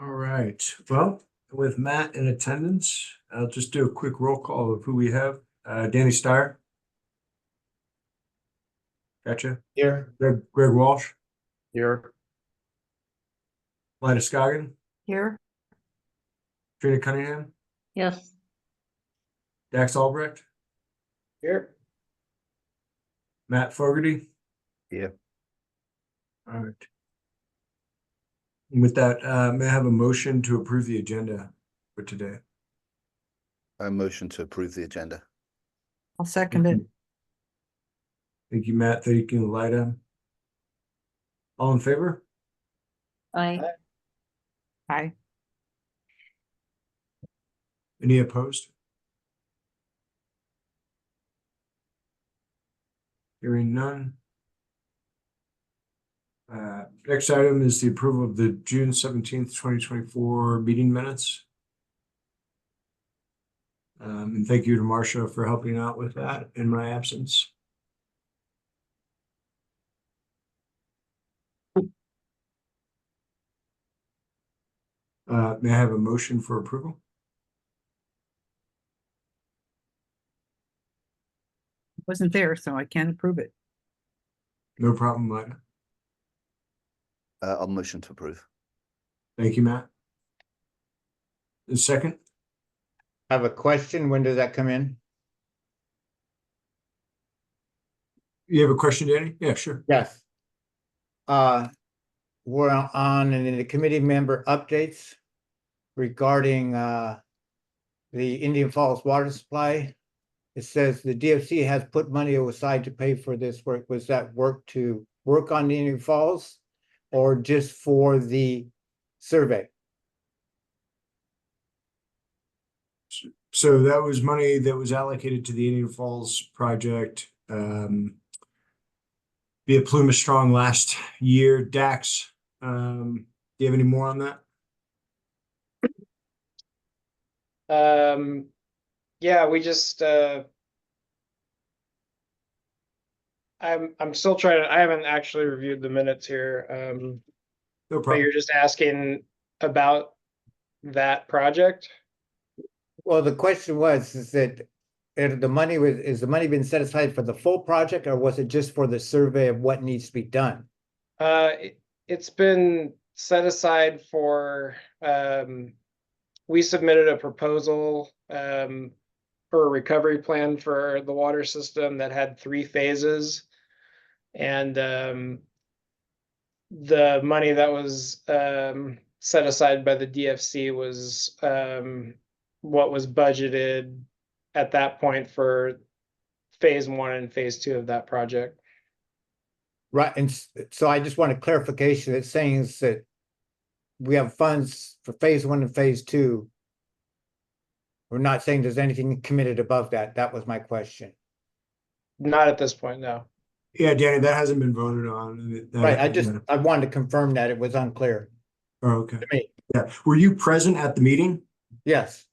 All right. Well, with Matt in attendance, I'll just do a quick roll call of who we have. Danny Steyer. Gotcha. Here. Greg Walsh. Here. Lina Scoggin. Here. Trina Cunningham. Yes. Dax Albrecht. Here. Matt Fogarty. Yeah. All right. And with that, may I have a motion to approve the agenda for today? I motion to approve the agenda. I'll second it. Thank you, Matt. Thank you, Lida. All in favor? Aye. Aye. Any opposed? Hearing none. Next item is the approval of the June 17th, 2024 meeting minutes. And thank you to Marcia for helping out with that in my absence. May I have a motion for approval? Wasn't there, so I can't approve it. No problem, Lida. I'll motion to approve. Thank you, Matt. The second? I have a question. When does that come in? You have a question, Danny? Yeah, sure. Yes. We're on in the committee member updates regarding the Indian Falls water supply. It says the DFC has put money aside to pay for this work. Was that work to work on the Indian Falls or just for the survey? So that was money that was allocated to the Indian Falls project via Pluma Strong last year. Dax, do you have any more on that? Yeah, we just I'm still trying to, I haven't actually reviewed the minutes here. No But problem. you're just asking about that project? Well, the question was, is that is the money been set aside for the full project or was it just for the survey of what needs to be done? It's been set aside for we submitted a proposal for a recovery plan for the water system that had 3 phases. And the money that was set aside by the DFC was what was budgeted at that point for phase 1 and phase 2 of that project. Right, and so I just want a clarification. It's saying is that we have funds for phase 1 and phase 2. We're not saying there's anything committed above that. That was my question. Not at this point, no. Yeah, Danny, that hasn't been voted on. Right, I wanted to confirm that it was unclear Oh, okay. to me. Yeah. Were you present at the meeting? Yes,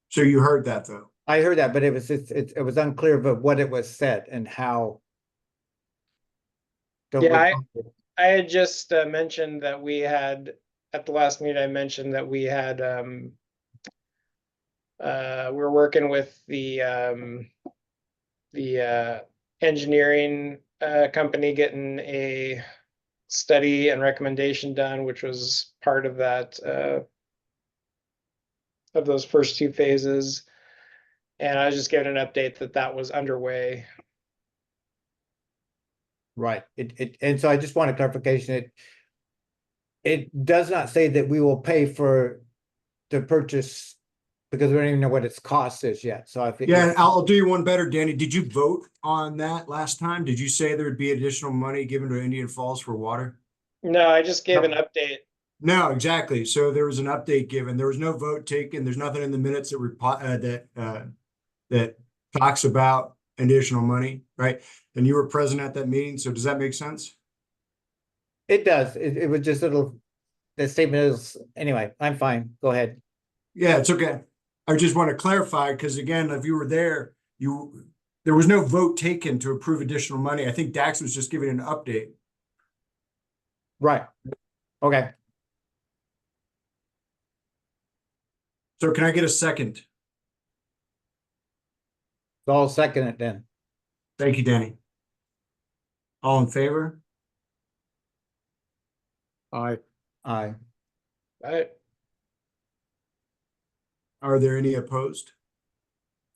So you heard that though? I heard that, but it was unclear of what it was said and how. Yeah, I had just mentioned that we had, at the last meeting, I mentioned that we had we're working with the engineering company getting a study and recommendation done, which was part of that of those first 2 phases. And I was just giving an update that that was underway. Right, and so I just want a clarification. It does not say that we will pay for the purchase because we don't even know what its cost is yet. So I think. Yeah, I'll do you one better, Danny. Did you vote on that last time? Did you say there would be additional money given to Indian Falls for water? No, I just gave an update. No, exactly. So there was an update given. There was no vote taken. There's nothing in the minutes that talks about additional money, right? And you were present at that meeting. So does that make sense? It does. It was just a little, the statement is, anyway, I'm fine. Go ahead. Yeah, it's okay. I just want to clarify, because again, if you were there, there was no vote taken to approve additional money. I think Dax was just giving an update. Right. Okay. So can I get a second? So I'll second it then. Thank you, Danny. All in favor? Aye. Aye. Are there any opposed?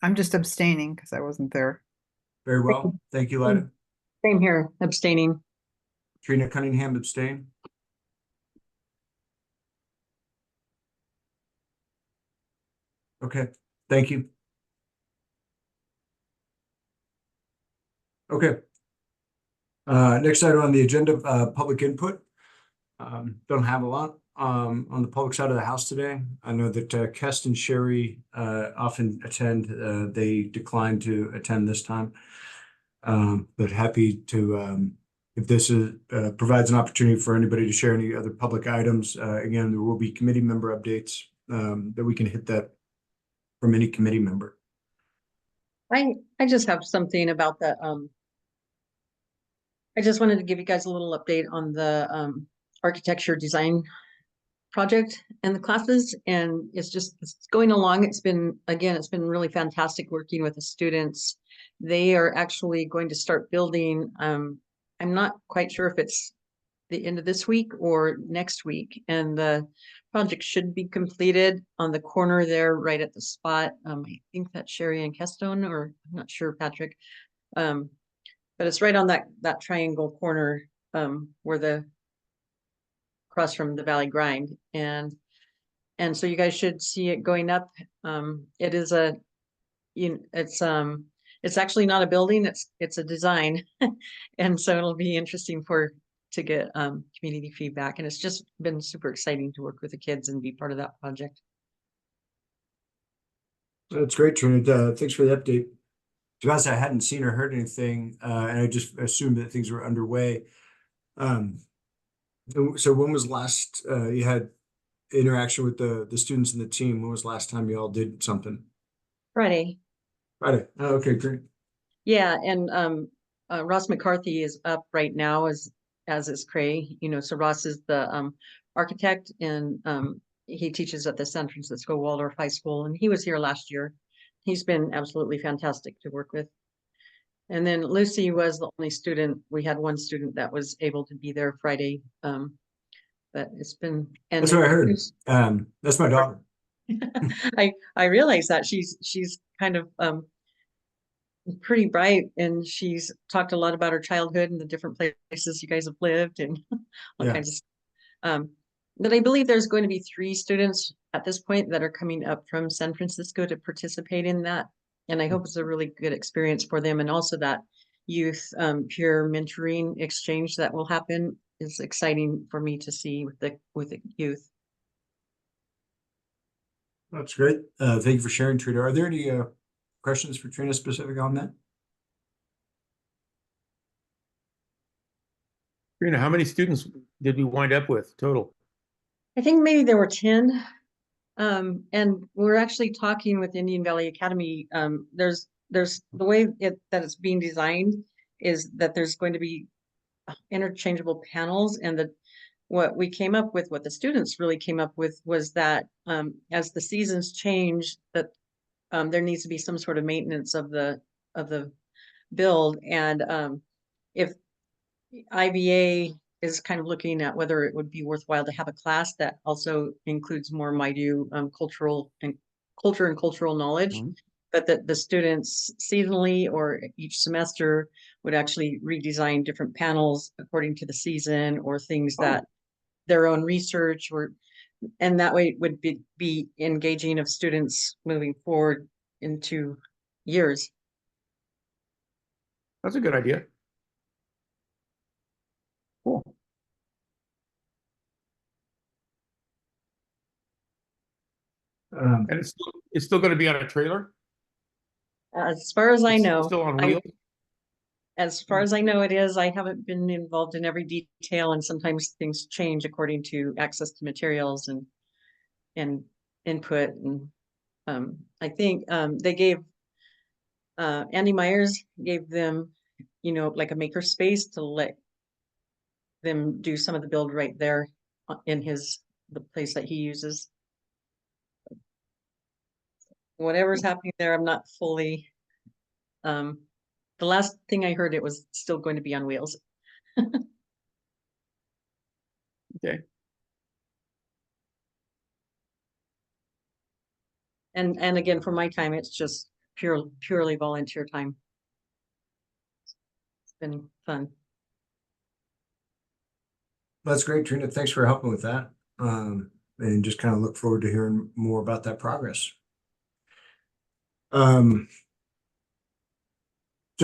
I'm just abstaining because I wasn't there. Very well. Thank you, Lida. Same here, abstaining. Trina Cunningham abstain. Okay, thank you. Okay. Next item on the agenda, public input. Don't have a lot on the public side of the house today. I know that Kest and Sherry often attend. They declined to attend this time. But happy to, if this is provides an opportunity for anybody to share any other public items. Again, there will be committee member updates that we can hit that from any committee member. I just have something about the, I just wanted to give you guys a little update on the, architecture design project and the classes, and it's going along. It's been really fantastic working with the students. They are actually going to start building, I'm not quite sure if it's the end of this week or next week, and the project should be completed on the corner there, right at the spot. I think that's Sherry and Kestone, or I'm not sure, Patrick. But it's right on that triangle corner, where the across from the Valley Grind, and so you guys should see it going up. It is it's actually not a building, it's a design. And so it'll be interesting to get community feedback, and it's just been super exciting to work with the kids and be part of that project. That's great, Trina. Thanks for the update. To be honest, I hadn't seen or heard anything, and I just assumed that things were underway. So when was last you had interaction with the students and the team? When was the last time you all did something? Friday. Friday. Oh, okay, great. Yeah, and Ross McCarthy is up right now as is Cray. So Ross is the architect, and he teaches at the San Francisco Waldorf High School, and he was here last year. He's been absolutely fantastic to work with. And then Lucy was the only student. We had one student that was able to be there Friday. But it's been, and That's what I heard. That's my daughter. I realize that she's kind of pretty bright, and she's talked a lot about her childhood and the different places you guys have lived and all Yeah. kinds of. But I believe there's going to be 3 students at this point that are coming up from San Francisco to participate in that. And I hope it's a really good experience for them. And also that youth peer mentoring exchange that will happen is exciting for me to see with the youth. That's great. Thank you for sharing, Trina. Are there any questions for Trina specific on that? Trina, how many students did we wind up with total? I think maybe there were 10. And we're actually talking with Indian Valley Academy. There's the way that it's being designed is that there's going to be interchangeable panels, and what we came up with, what the students really came up with, was that as the seasons change, that there needs to be some sort of maintenance of the build, and if IVA is kind of looking at whether it would be worthwhile to have a class that also includes more MIDU culture and cultural knowledge, but that the students seasonally or each semester would actually redesign different panels according to the season, or things that their own research, and that way it would be engaging of students moving forward into years. That's a good idea. Cool. And it's still going to be on a trailer? As far as I It's know, Still on wheels? as far as I know, it is. I haven't been involved in every detail, and sometimes things change according to access to materials and input. And I think they gave Andy Myers gave them, like a maker space to let them do some of the build right there in the place that he uses. whatever's happening there, I'm not fully. The last thing I heard, it was still going to be on wheels. Okay. And again, for my time, it's just purely volunteer time. It's been fun. That's great, Trina. Thanks for helping with that. And just kind of look forward to hearing more about that progress. So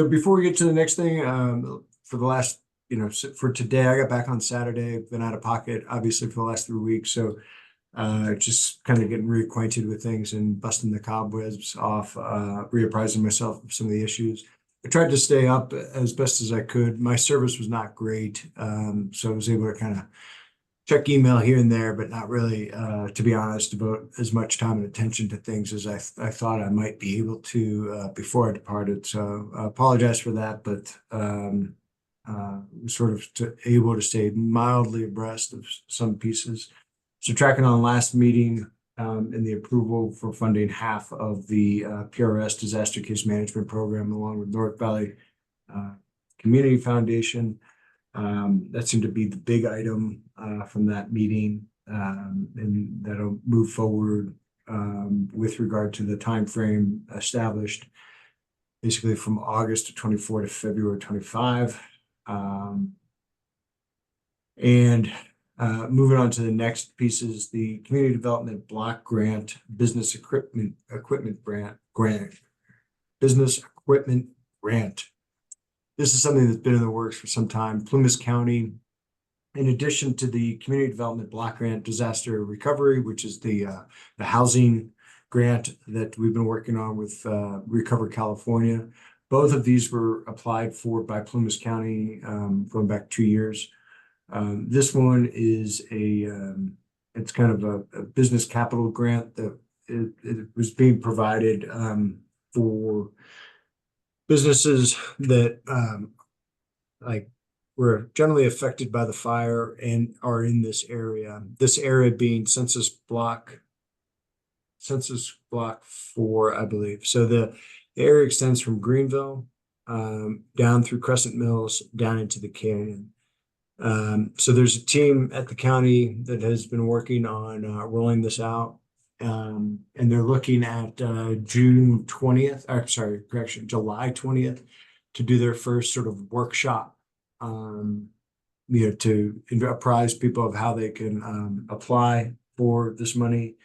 before we get to the next thing, for the last, for today, I got back on Saturday, been out of pocket, obviously, for the last 3 weeks. So just kind of getting reacquainted with things and busting the cobwebs off, reapprising myself of some of the issues. I tried to stay up as best as I could. My service was not great, so I was able to kind of check email here and there, but not really, to be honest, devote as much time and attention to things as I thought I might be able to before I departed. So I apologize for that, but sort of able to stay mildly abreast of some pieces. So tracking on last meeting and the approval for funding half of the PRS Disaster Case Management Program along with North Valley Community Foundation. That seemed to be the big item from that meeting, and that'll move forward with regard to the time frame established, basically from August of 24 to February 25. And moving on to the next pieces, the Community Development Block Grant, Business Equipment Grant. This is something that's been in the works for some time. Plumas County, in addition to the Community Development Block Grant Disaster Recovery, which is the housing grant that we've been working on with Recover California. Both of these were applied for by Plumas County going back 2 years. This one is it's kind of a business capital grant that it was being provided for businesses that were generally affected by the fire and are in this area. This area being census block 4, I believe. So the area extends from Greenville down through Crescent Mills down into the canyon. So there's a team at the county that has been working on rolling this out. And they're looking at July 20th to do their first sort of workshop, to apprise people of how they can apply for this money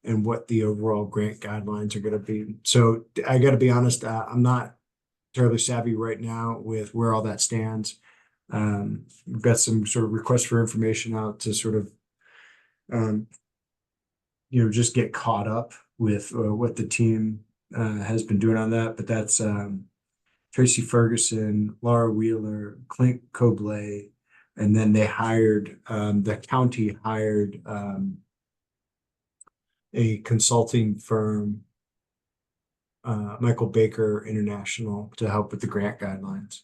and what the overall grant guidelines are going to be. So I got to be honest, I'm not terribly savvy right now with where all that stands. We've got some sort of requests for information out to sort of, just get caught up with what the team has been doing on that. But that's Tracy Ferguson, Laura Wheeler, Clint Cobley, and then they hired, the county hired a consulting firm, Michael Baker International, to help with the grant guidelines.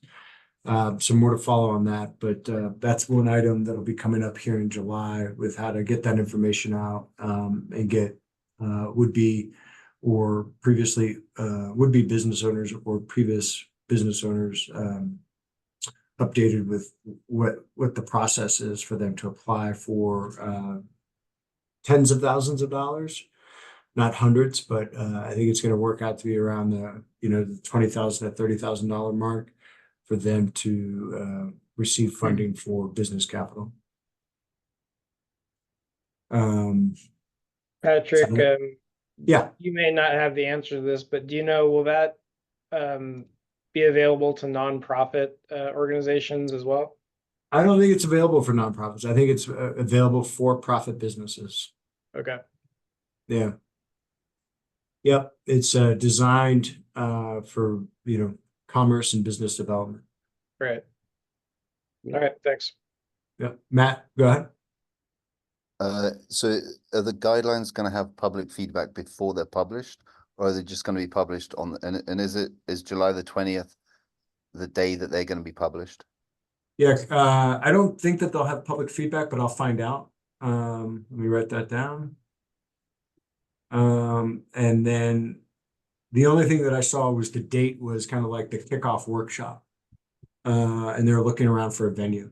Some more to follow on that, but that's one item that'll be coming up here in July with how to get that information out and get would-be business owners or previous business owners updated with what the process is for them to apply for tens of thousands of dollars, not hundreds, but I think it's going to work out to be around the the $20,000 to $30,000 mark for them to receive funding for business capital. Patrick, yeah, you may not have the answer to this, but do you know, will that be available to nonprofit organizations as well? I don't think it's available for nonprofits. I think it's available for profit businesses. Okay. Yeah. Yep. It's designed for, commerce and business development. Right. All right. Thanks. Yep. Matt, go ahead. So are the guidelines going to have public feedback before they're published, or are they just going to be published on, and is July the 20th the day that they're going to be published? Yeah, I don't think that they'll have public feedback, but I'll find out. Let me write that down. And then The only thing that I saw was the date was kind of like the kickoff workshop. And they're looking around for a venue.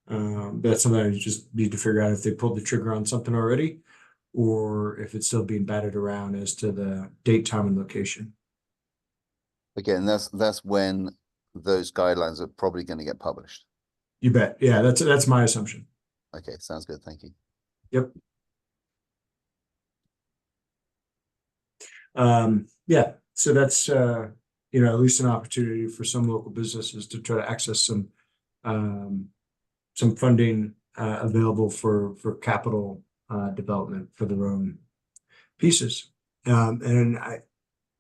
That's something I just need to figure out if they pulled the trigger on something already, or if it's still being batted around as to the date, time, and location. Again, that's when those guidelines are probably going to get published. You bet. Yeah, that's my assumption. Okay, sounds good. Thank you. Yep. Yeah, so that's at least an opportunity for some local businesses to try to access some funding available for capital development for their own pieces. And I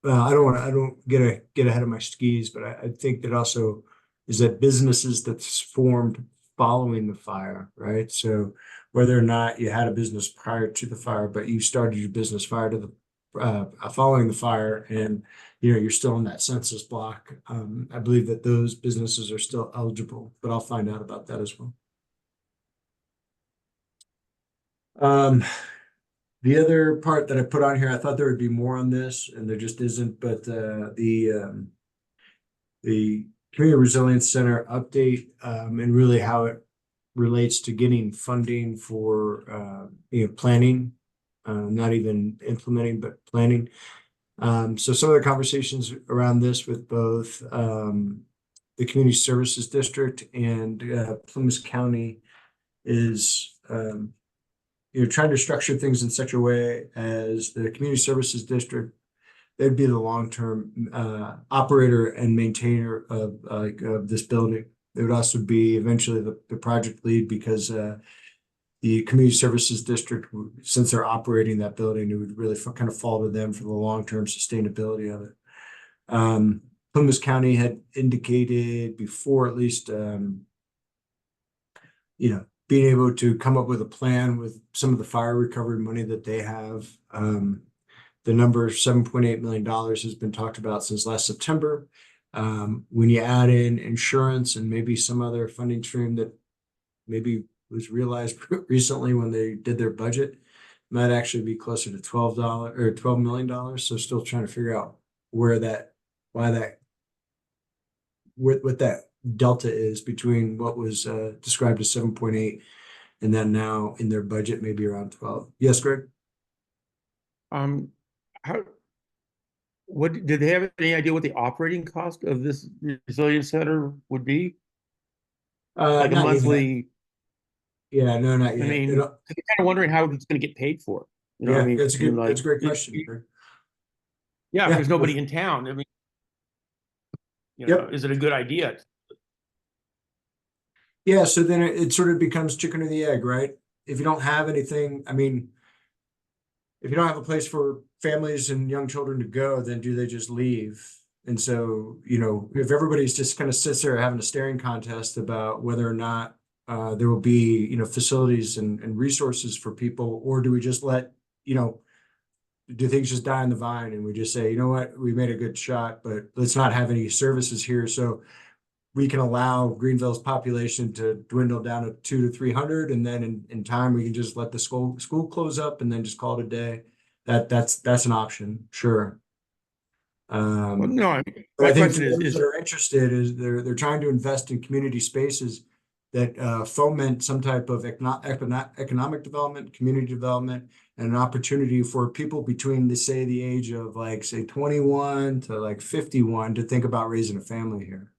don't get ahead of my skis, but I think that also is that businesses that's formed following the fire, right? So whether or not you had a business prior to the fire, but you started your business following the fire, and you're still in that census block. I believe that those businesses are still eligible, but I'll find out about that as well. The other part that I put on here, I thought there would be more on this, and there just isn't, but the Community Resilience Center update, and really how it relates to getting funding for planning, not even implementing, but planning. So some of the conversations around this with both the Community Services District and Plymouth County is trying to structure things in such a way as the Community Services District, they'd be the long-term operator and maintainer of this building. They would also be eventually the project lead, because the Community Services District, since they're operating that building, it would really kind of fall to them for the long-term sustainability of it. Plymouth County had indicated before, at least, being able to come up with a plan with some of the fire recovery money that they have. The number $7.8 million has been talked about since last September. When you add in insurance and maybe some other funding stream that maybe was realized recently when they did their budget, might actually be closer to $12 million. So still trying to figure out what that delta is between what was described as 7.8 and then now in their budget maybe around 12. Yes, Greg? What did they have any idea what the operating cost of this resilience center would be? Like a Not yet. monthly? Yeah, no, not yet. I mean, I'm kind of wondering how it's going to get paid for. Yeah, I mean, that's a great question. Greg. Yeah, Yeah. there's nobody in town. I mean, Yep. is it a good idea? Yeah, so then it sort of becomes chicken or the egg, right? If you don't have anything, I mean, if you don't have a place for families and young children to go, then do they just leave? And so, if everybody's just kind of sits there having a staring contest about whether or not there will be, facilities and resources for people, or do we just let, do things just die on the vine and we just say, you know what, we made a good shot, but let's not have any services here. So we can allow Greenville's population to dwindle down to 200 to 300, and then in time we can just let the school close up and then just call it a day. That's an option, sure. Well, no, But I think question for those is that are interested is they're trying to invest in community spaces that foment some type of economic development, community development, and an opportunity for people between the age of say 21 to 51 to think about raising a family here,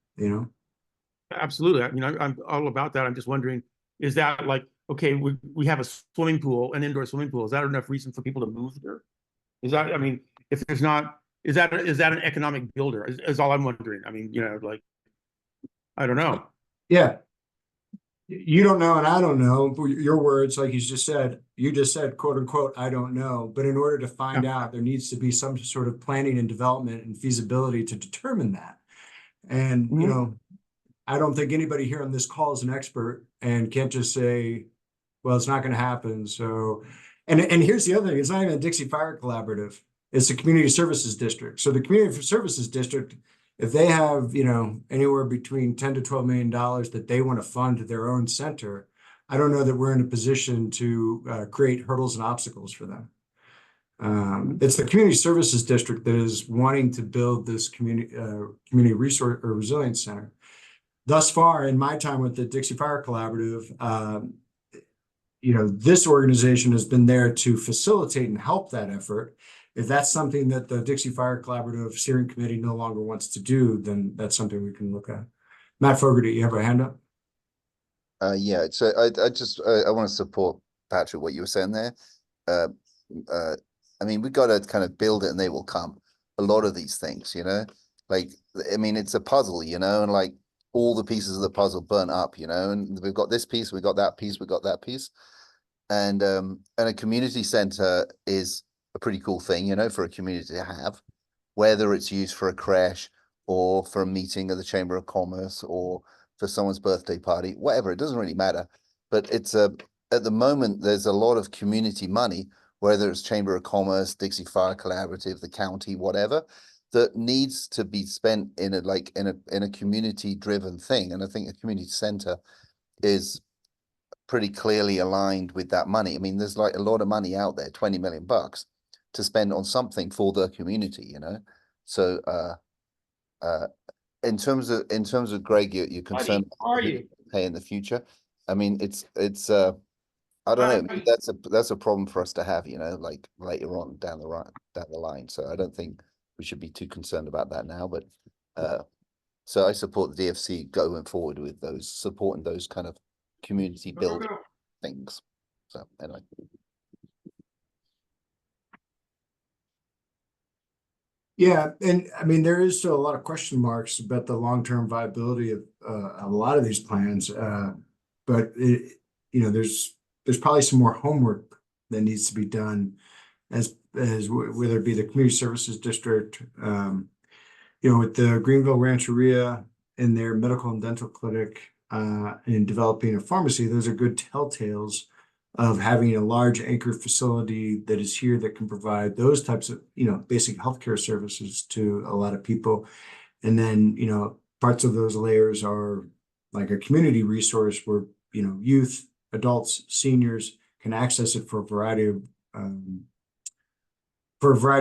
absolutely. I mean, I'm all about that. I'm just wondering, is that okay, we have a swimming pool, an indoor swimming pool. Is that enough reason for people to move there? Is that, I mean, if there's not, is that an economic builder? Is all I'm wondering. I mean, I don't know. Yeah. You don't know, and I don't know. Your words, like you just said, quote unquote, I don't know. But in order to find out, there needs to be some sort of planning and development and feasibility to determine that. And, I don't think anybody here on this call is an expert and can't just say, well, it's not going to happen. So, and here's the other thing. It's not even a Dixie Fire Collaborative. It's a Community Services District. So the Community Services District, if they have, anywhere between $10 to $12 million that they want to fund their own center, I don't know that we're in a position to create hurdles and obstacles for them. It's the community services district that is wanting to build this community resource or resilience center. Thus far, in my time with the Dixie Fire Collaborative, this organization has been there to facilitate and help that effort. If that's something that the Dixie Fire Collaborative Steering Committee no longer wants to do, then that's something we can look at. Matt Fogarty, you have a hand up? Yeah, so I want to support Patrick, what you were saying there. I mean, we got to kind of build it and they will come. A lot of these things, like, I mean, it's a puzzle, and like all the pieces of the puzzle burn up, and we've got this piece, we got that piece, we got that piece. And a community center is a pretty cool thing, for a community to have, whether it's used for a crash or for a meeting of the Chamber of Commerce or for someone's birthday party, whatever, it doesn't really matter. But it's at the moment, there's a lot of community money, whether it's Chamber of Commerce, Dixie Fire Collaborative, the county, whatever, that needs to be spent in a community driven thing. And I think a community center is pretty clearly aligned with that money. I mean, there's like a lot of money out there, 20 million bucks to spend on something for the community, So in terms of Greg, you're concerned pay in the future. I mean, it's I don't know. Maybe that's a problem for us to have, like later on down the line. So I don't think we should be too concerned about that now. But so I support the DFC going forward with supporting those kind of community build things. So anyway. Yeah, and I mean, there is still a lot of question marks about the long-term viability of a lot of these plans. But there's probably some more homework that needs to be done as whether it be the community services district, with the Greenville Rancheria and their medical and dental clinic, in developing a pharmacy. Those are good telltales of having a large anchor facility that is here that can provide those types of, basic healthcare services to a lot of people. And then, parts of those layers are like a community resource where, youth, adults, seniors can access it for a variety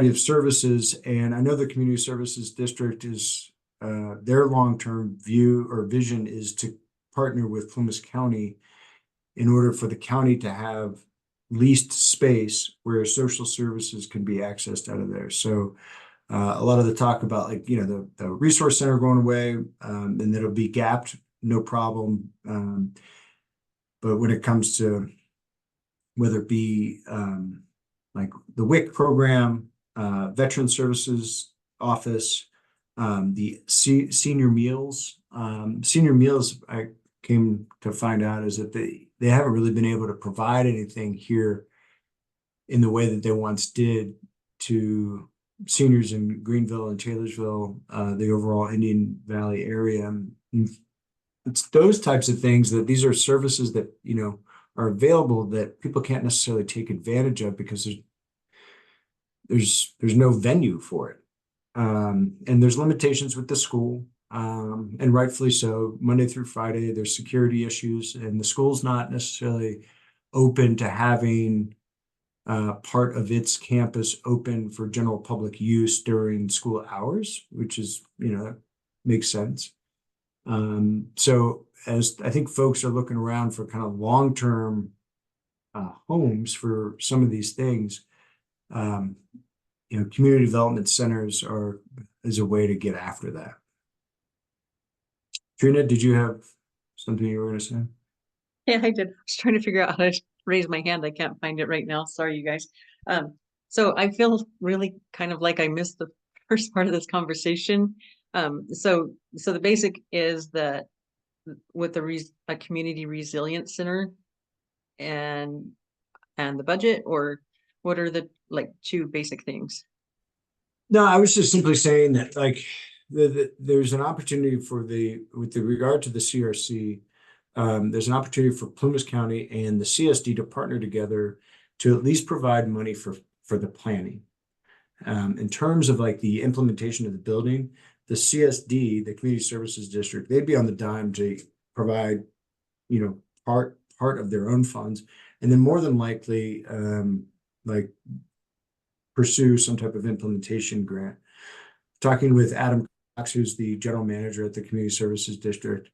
of services. And I know the community services district is their long-term view or vision is to partner with Plumas County in order for the county to have leased space where social services can be accessed out of there. So a lot of the talk about the resource center going away, and that'll be gapped, no problem. But when it comes to whether it be like the WIC program, Veteran Services Office, the senior meals, I came to find out is that they haven't really been able to provide anything here in the way that they once did to seniors in Greenville and Taylorsville, the overall Indian Valley area. And it's those types of things that these are services that, are available that people can't necessarily take advantage of because there's no venue for it. And there's limitations with the school. And rightfully so. Monday through Friday, there's security issues, and the school's not necessarily open to having part of its campus open for general public use during school hours, which is, makes sense. So as I think folks are looking around for kind of long-term homes for some of these things, community development centers is a way to get after that. Trina, did you have something you were going to say? Yeah, I did. I was trying to figure out how to raise my hand. I can't find it right now. Sorry, you guys. So I feel really kind of like I missed the first part of this conversation. So the basic is that with a community resilience center and the budget, or what are the two basic things? No, I was just simply saying that there's an opportunity with regard to the CRC, there's an opportunity for Plumas County and the CSD to partner together to at least provide money for the planning. In terms of the implementation of the building, the CSD, the Community Services District, they'd be on the dime to provide, part of their own funds. And then more than likely, pursue some type of implementation grant. Talking with Adam Cox, who's the general manager at the Community Services District,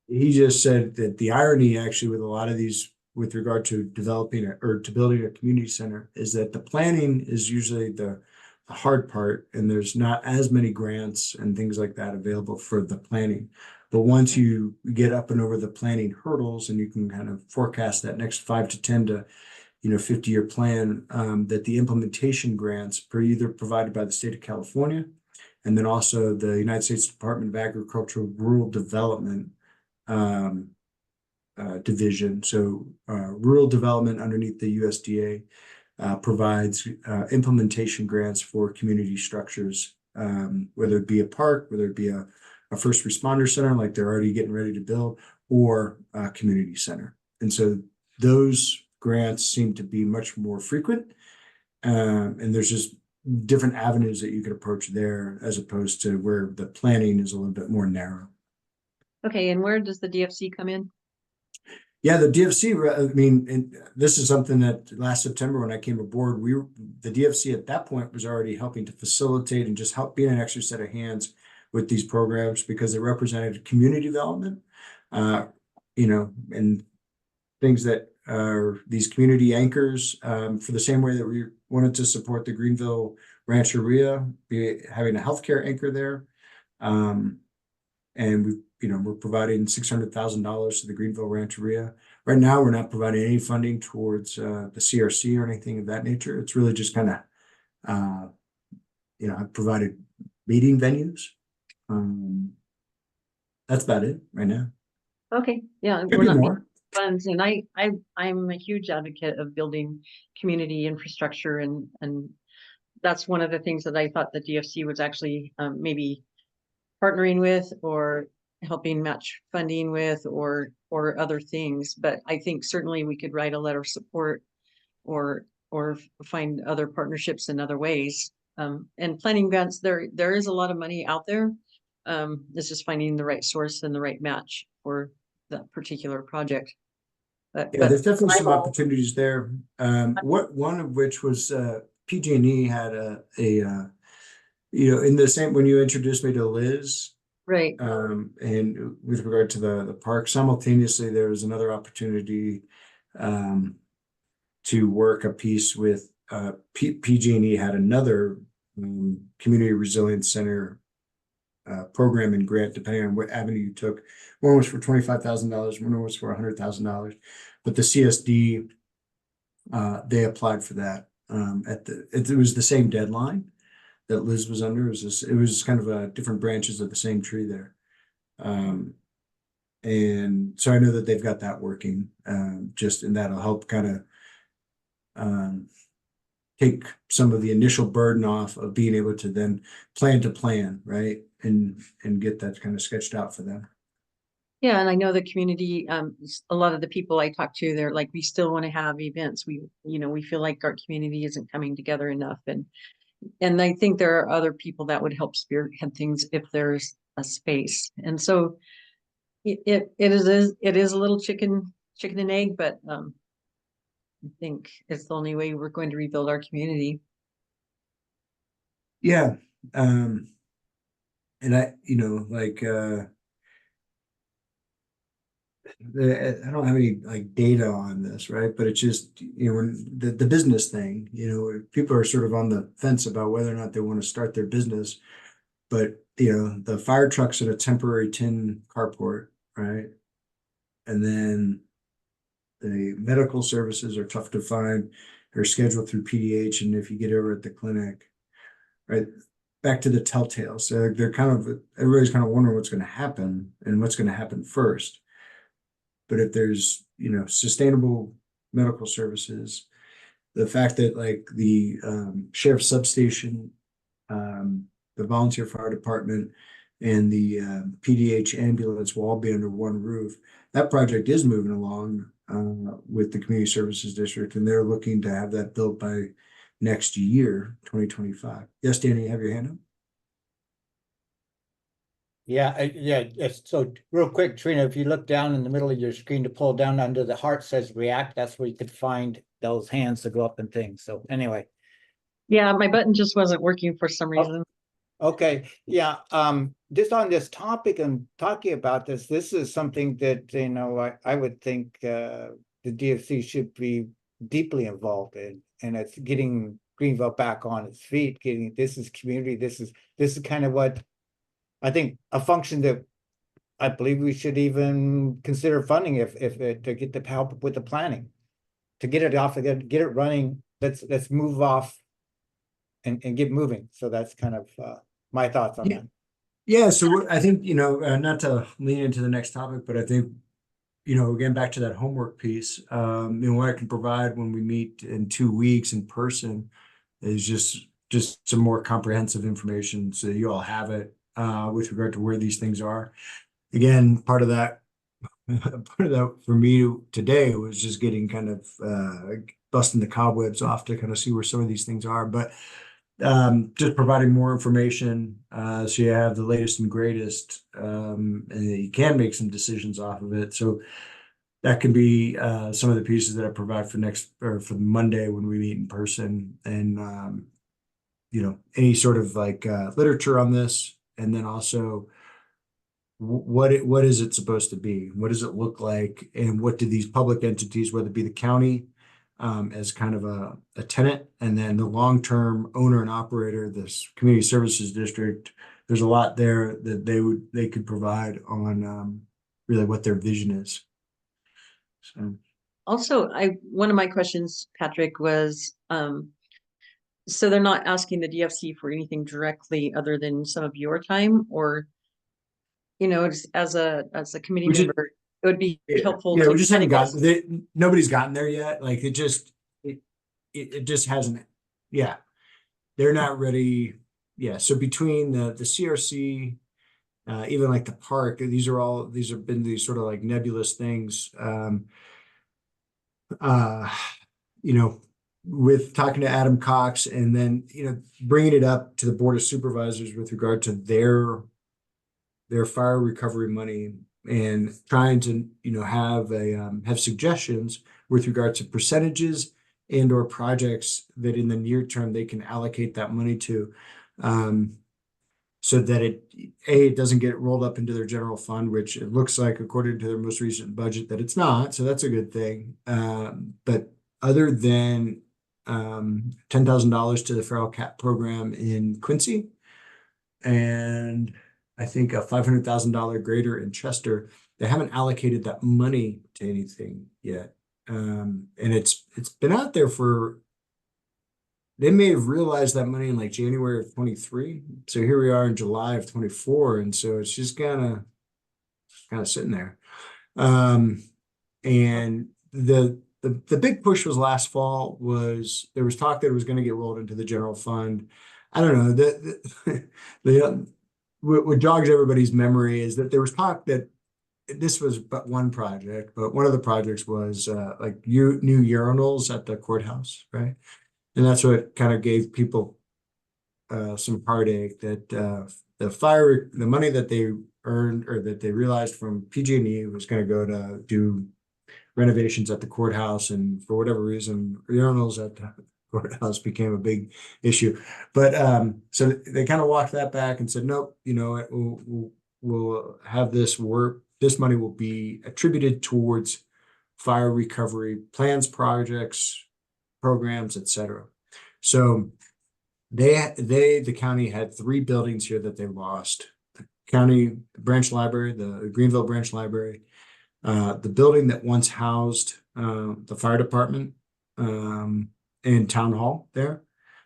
he just said that the irony actually with a lot of these with regard to developing or to building a community center is that the planning is usually the hard part, and there's not as many grants and things like that available for the planning. But once you get up and over the planning hurdles and you can kind of forecast that next 5 to 10 to 50-year plan, that the implementation grants are either provided by the state of California and then also the United States Department of Agricultural Rural Development division. So rural development underneath the USDA provides implementation grants for community structures, whether it be a park, whether it be a first responder center like they're already getting ready to build, or a community center. And so those grants seem to be much more frequent, and there's just different avenues that you could approach there as opposed to where the planning is a little bit more narrow. Okay, and where does the DFC come in? Yeah, the DFC, I mean, and this is something that last September when I came aboard, the DFC at that point was already helping to facilitate and just help being an extra set of hands with these programs because they represented community development, and things that are these community anchors, for the same way that we wanted to support the Greenville Rancheria, having a healthcare anchor there. And we're providing $600,000 to the Greenville Rancheria. Right now, we're not providing any funding towards the CRC or anything of that nature. It's really just kind of, I've provided meeting venues. That's about it right now. Okay, yeah, Could we're be not more. funds, and I'm a huge advocate of building community infrastructure, and that's one of the things that I thought the DFC was actually maybe partnering with or helping match funding with or other things. But I think certainly we could write a letter of support or find other partnerships in other ways. And planning grants, there is a lot of money out there. It's just finding the right source and the right match for that particular project. Yeah, there's definitely some opportunities there. One of which was PG&E had in the same, when you introduced me to Liz, right. And with regard to the park, simultaneously there was another opportunity to work a piece with PG&E had another community resilience center program and grant, depending on what avenue you took. One was for $25,000, one was for $100,000, but the CSD they applied for that it was the same deadline that Liz was under. It was kind of different branches of the same tree there. And so I know that they've got that working, and that'll help kind of take some of the initial burden off of being able to then plan, right? And get that kind of sketched out for them. Yeah, and I know the community, a lot of the people I talk to, they're like, we still want to have events. We feel like our community isn't coming together enough. And I think there are other people that would help spearhead things if there's a space. And so it is a little chicken and egg, but I think it's the only way we're going to rebuild our community. Yeah. And I don't have any data on this, right? But it's just, when the business thing, people are sort of on the fence about whether or not they want to start their business. But, the fire truck's at a temporary tin carport, right? And then the medical services are tough to find. They're scheduled through PDH. And if you get over at the clinic, right, back to the telltales. So everybody's kind of wondering what's going to happen and what's going to happen first. But if there's, sustainable medical services, the fact that the sheriff's substation, the volunteer fire department, and the PDH ambulance will all be under one roof, that project is moving along with the Community Services District, and they're looking to have that built by next year, 2025. Yes, Danny, you have your hand up? So real quick, Trina, if you look down in the middle of your screen to pull down under the heart says react, that's where you could find those hands to go up and things. So anyway, Yeah, my button just wasn't working for some reason. okay, yeah, just on this topic and talking about this, this is something that, you know, I would think the DFC should be deeply involved in, and it's getting Greenville back on its feet, getting, this is community, this is kind of what I think a function that I believe we should even consider funding if to get the help with the planning. To get it off, get it running, let's move off and get moving. So that's kind of my thoughts on that. Yeah, so I think, not to lean into the next topic, but I think, again, back to that homework piece, what I can provide when we meet in 2 weeks in person is just some more comprehensive information so you all have it with regard to where these things are. Again, part of that for me today was just getting kind of busting the cobwebs off to kind of see where some of these things are, but just providing more information so you have the latest and greatest, and you can make some decisions off of it. So that can be some of the pieces that I provide for Monday when we meet in person, and any sort of like literature on this, and then also what is it supposed to be? What does it look like? And what do these public entities, whether it be the county as kind of a tenant, and then the long-term owner and operator, this community services district, there's a lot there that they could provide on really what their vision is. So Also, one of my questions, Patrick, was so they're not asking the DFC for anything directly other than some of your time, or just as a committee member, it would be helpful. Yeah, to we just kind haven't of get gotten nobody's gotten there yet. Like it just hasn't. Yeah, they're not ready. Yeah, so between the CRC, even like the park, these have been these sort of like nebulous things. With talking to Adam Cox, and then bringing it up to the Board of Supervisors with regard to their fire recovery money, and trying to have suggestions with regard to percentages and or projects that in the near term they can allocate that money to, so that it doesn't get rolled up into their general fund, which it looks like according to their most recent budget that it's not, so that's a good thing. But other than $10,000 to the feral cat program in Quincy, and I think a $500,000 grader in Chester, they haven't allocated that money to anything yet. And it's been out there they may have realized that money in like January of 23. So here we are in July of 24. And so it's just kind of sitting there. And the big push was last fall. There was talk that it was going to get rolled into the general fund. I don't know. What jogs everybody's memory is that there was talk that this was but one project, but one of the projects was like new urinals at the courthouse, right? And that's what kind of gave people some heartache, that the money that they earned or that they realized from PG&E was going to go to do renovations at the courthouse, and for whatever reason, urinals at the courthouse became a big issue. But so they kind of walked that back and said, nope, we'll have this work. This money will be attributed towards fire recovery plans, projects, programs, etc. So the county had 3 buildings here that they lost: the county branch library, the Greenville branch library, the building that once housed the fire department and town hall there.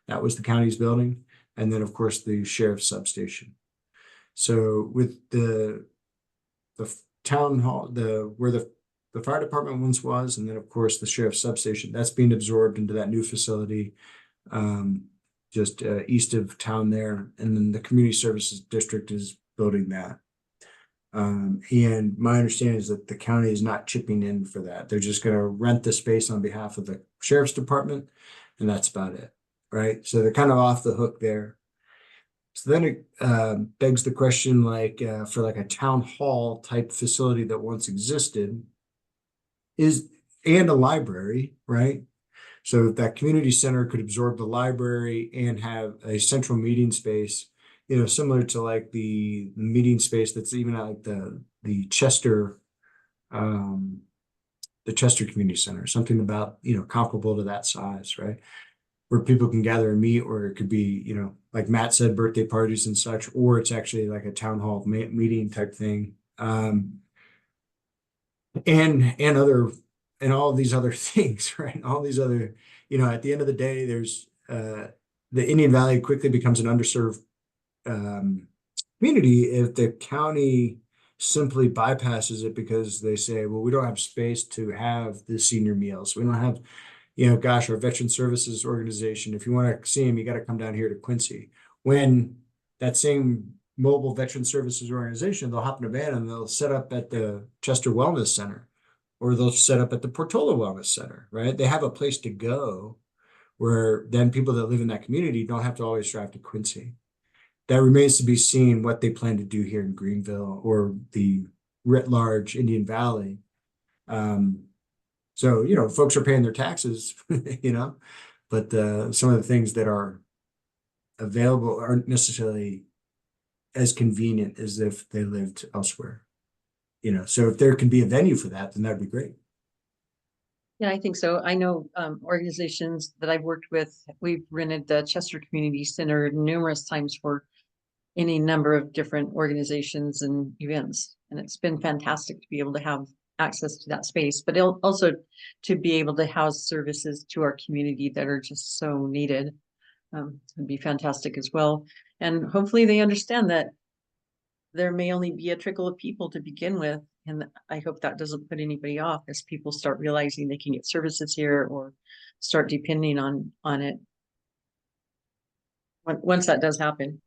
That was the county's building. And then of course the sheriff's substation. So with the town hall, where the fire department once was, and then of course the sheriff's substation, that's being absorbed into that new facility just east of town there. And then the community services district is building that. And my understanding is that the county is not chipping in for that. They're just going to rent the space on behalf of the sheriff's department, and that's about it, right? So they're kind of off the hook there. So then it begs the question, like for like a town hall type facility that once existed, and a library, right? So that community center could absorb the library and have a central meeting space, you know, similar to like the meeting space that's even at like the Chester Community Center, something about, you know, comparable to that size, right? Where people can gather and meet, or it could be, you know, like Matt said, birthday parties and such, or it's actually like a town hall meeting type thing. And other, and all of these other things, right? All these other, you know, at the end of the day, there's the Indian Valley quickly becomes an underserved community if the county simply bypasses it because they say, well, we don't have space to have the senior meals. We don't have, you know, gosh, our veteran services organization, if you want to see them, you got to come down here to Quincy. When that same mobile veteran services organization, they'll hop in a van and they'll set up at the Chester Wellness Center, or they'll set up at the Portola Wellness Center, right? They have a place to go where then people that live in that community don't have to always drive to Quincy. That remains to be seen what they plan to do here in Greenville or the writ large Indian Valley. So, you know, folks are paying their taxes, you know, but some of the things that are available aren't necessarily as convenient as if they lived elsewhere. You know, so if there can be a venue for that, then that'd be great. Yeah, I think so. I know organizations that I've worked with, we've rented the Chester Community Center numerous times for any number of different organizations and events. And it's been fantastic to be able to have access to that space, but also to be able to house services to our community that are just so needed. Would be fantastic as well. And hopefully they understand that there may only be a trickle of people to begin with. And I hope that doesn't put anybody off as people start realizing they can get services here or start depending on it. Once that does happen.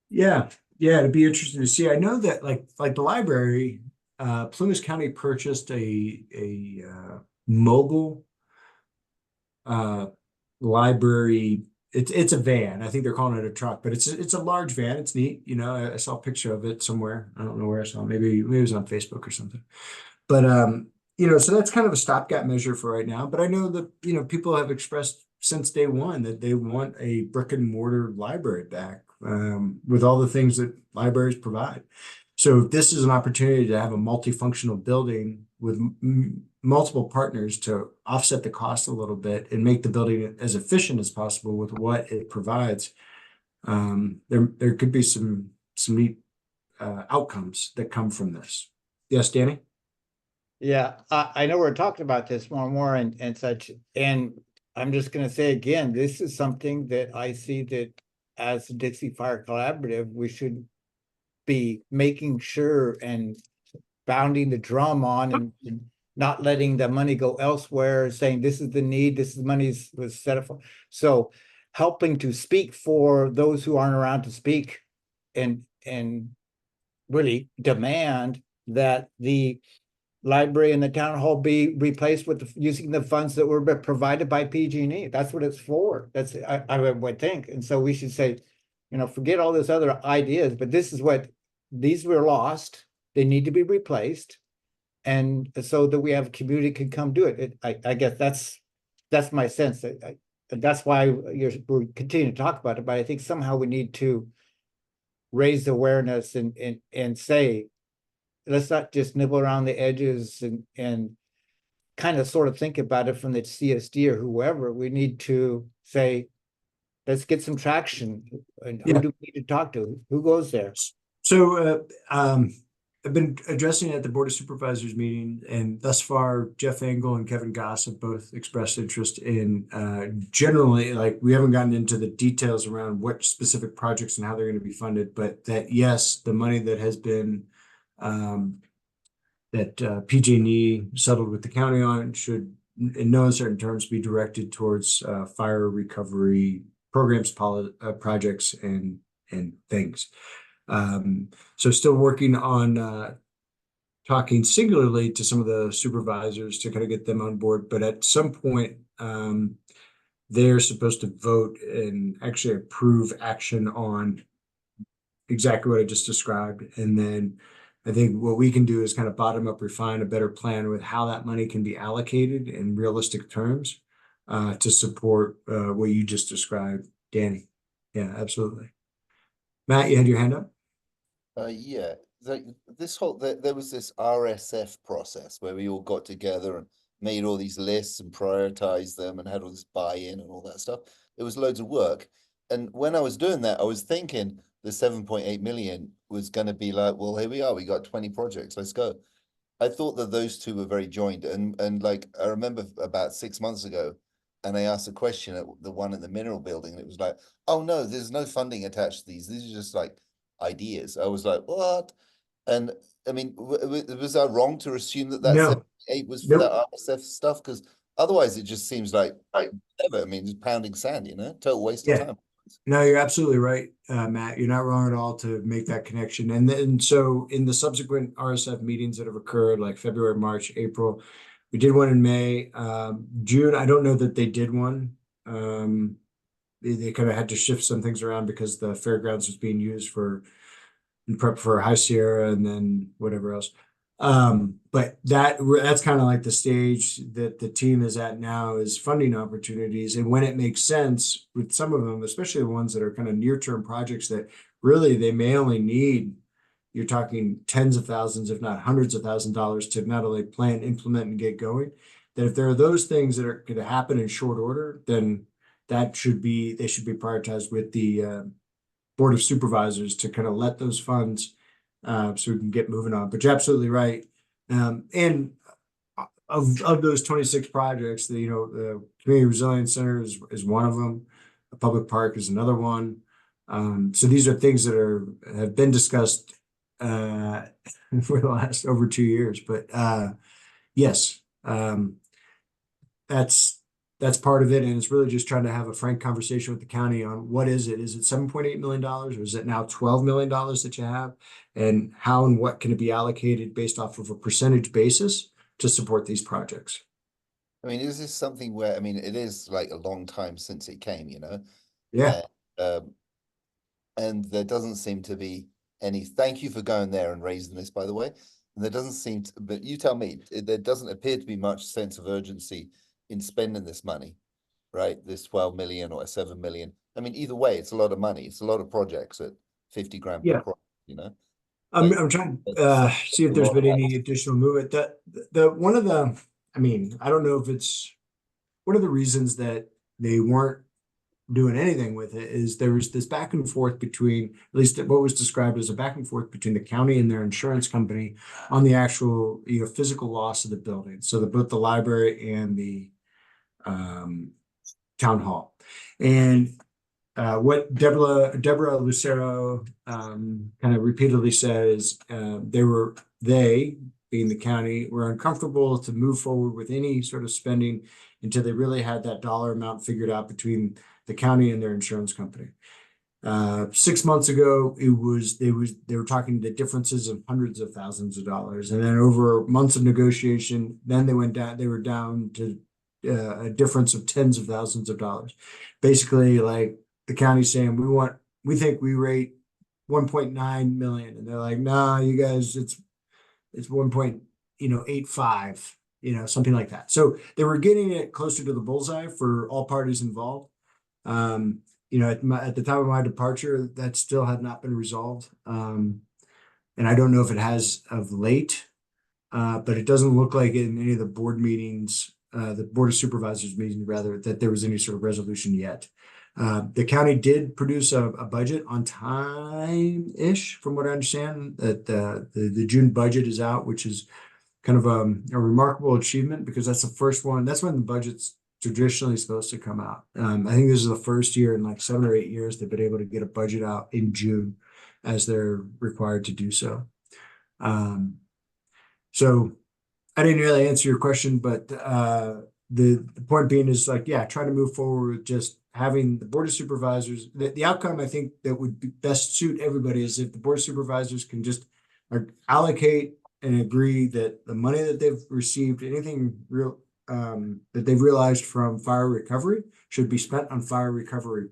Yeah, it'd be interesting to see. I know that like the library, Plumas County purchased a mobile library. It's a van. I think they're calling it a truck, but it's a large van. It's neat. You know, I saw a picture of it somewhere. I don't know where I saw it. Maybe it was on Facebook or something. But you know, so that's kind of a stopgap measure for right now. But I know that, you know, people have expressed since day one that they want a brick and mortar library back, with all the things that libraries provide. So this is an opportunity to have a multifunctional building with multiple partners to offset the cost a little bit and make the building as efficient as possible with what it provides. There could be some neat outcomes that come from this. Yes, Danny? Yeah, I know we're talking about this more and more and such, and I'm just gonna say again, this is something that I see that as the Dixie Fire Collaborative, we should be making sure and pounding the drum on and not letting the money go elsewhere, saying this is the need, this is money was set up for. So helping to speak for those who aren't around to speak and really demand that the library and the town hall be replaced with using the funds that were provided by PG&E. That's what it's for. That's I would think. And so we should say, you know, forget all those other ideas, but this is what these were lost. They need to be replaced. And so that we have a community can come do it. I guess that's my sense. That's why we're continuing to talk about it, but I think somehow we need to raise awareness and say, let's not just nibble around the edges and kind of sort of think about it from the CSD or whoever. We need to say, let's get some traction. And who do we need to talk to? Who goes there? So I've been addressing it at the Board of Supervisors meeting, and thus far, Jeff Engel and Kevin Goss have both expressed interest in generally, like, we haven't gotten into the details around what specific projects and how they're going to be funded, but that, yes, the money that has been that PG&E settled with the county on should, in no uncertain terms, be directed towards fire recovery programs, projects, and things. So still working on talking singularly to some of the supervisors to kind of get them on board, but at some point they're supposed to vote and actually approve action on exactly what I just described. And then I think what we can do is kind of bottom up refine a better plan with how that money can be allocated in realistic terms. to support what you just described, Danny. Yeah, absolutely. Matt, you had your hand up? Yeah, this whole there was this RSF process where we all got together and made all these lists and prioritized them and had all this buy-in and all that stuff. It was loads of work. And when I was doing that, I was thinking the 7.8 million was going to be like, well, here we are, we got 20 projects, let's go. I thought that those two were very joined, and like I remember about 6 months ago, and I asked a question at the one in the mineral building, and it was like, oh no, there's no funding attached to these. These are just like ideas. I was like, what? And I mean, was I wrong to assume that that No. 7.8 was for Nope. that RSF stuff? Because otherwise, it just seems like whatever. I mean, just pounding sand, total waste of Yeah. time. No, you're absolutely right, Matt. You're not wrong at all to make that connection. And then, so in the subsequent RSF meetings that have occurred, like February, March, April, we did one in May. June, I don't know that they did one. They kind of had to shift some things around because the fairgrounds was being used for in prep for High Sierra and then whatever else. But that's kind of like the stage that the team is at now, is funding opportunities. And when it makes sense with some of them, especially the ones that are kind of near-term projects that really they may only need, you're talking tens of thousands, if not hundreds of $1,000s to not only plan, implement, and get going, that if there are those things that are going to happen in short order, then they should be prioritized with the Board of Supervisors to kind of let those funds so we can get moving on. But you're absolutely right. And of those 26 projects, the Community Resilience Center is one of them. A public park is another one. So these are things that have been discussed for the last over 2 years. But yes, that's part of it, and it's really just trying to have a frank conversation with the county on what is it? Is it $7.8 million, or is it now $12 million that you have? And how and what can it be allocated based off of a percentage basis to support these projects? I mean, is this something where, I mean, it is like a long time since it came, Yeah. And there doesn't seem to be any, thank you for going there and raising this, by the way. And there doesn't seem to, but you tell me, there doesn't appear to be much sense of urgency in spending this money, right? This 12 million or 7 million. I mean, either way, it's a lot of money. It's a lot of projects at 50 grand per Yeah. project, I'm trying to see if there's been any additional movement. I mean, I don't know if it's one of the reasons that they weren't doing anything with it is there was this back and forth between, at least what was described as a back and forth between the county and their insurance company on the actual physical loss of the building. So both the library and the town hall. And what Deborah Lucero kind of repeatedly says, they being the county were uncomfortable to move forward with any sort of spending until they really had that dollar amount figured out between the county and their insurance company. 6 months ago, they were talking the differences of hundreds of thousands of dollars, and then over months of negotiation, then they were down to a difference of tens of thousands of dollars. Basically, like the county saying, we think we rate 1.9 million, and they're like, nah, you guys, it's 1.85, something like that. So they were getting it closer to the bullseye for all parties involved. At the time of my departure, that still had not been resolved. And I don't know if it has of late, but it doesn't look like in any of the board meetings, the Board of Supervisors meetings, rather, that there was any sort of resolution yet. The county did produce a budget on time-ish, from what I understand, that the June budget is out, which is kind of a remarkable achievement because that's the first one. That's when the budget's traditionally supposed to come out. I think this is the first year in like 7 or 8 years they've been able to get a budget out in June as they're required to do so. So I didn't really answer your question, but the point being is like, yeah, try to move forward with just having the Board of Supervisors. The outcome I think that would best suit everybody is if the Board of Supervisors can just allocate and agree that the money that they've received, anything real that they've realized from fire recovery, should be spent on fire recovery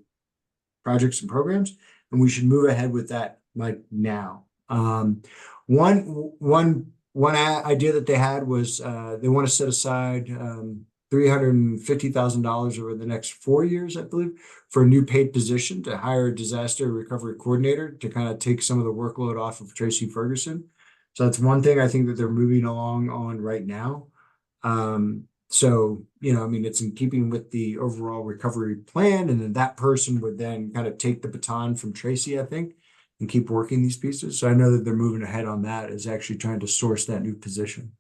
projects and programs, and we should move ahead with that like now. One idea that they had was they want to set aside $350,000 over the next 4 years, I believe, for a new paid position to hire a disaster recovery coordinator to kind of take some of the workload off of Tracy Ferguson. So that's one thing I think that they're moving along on right now. So, I mean, it's in keeping with the overall recovery plan, and then that person would then kind of take the baton from Tracy, I think, and keep working these pieces. So I know that they're moving ahead on that, is actually trying to source that new position.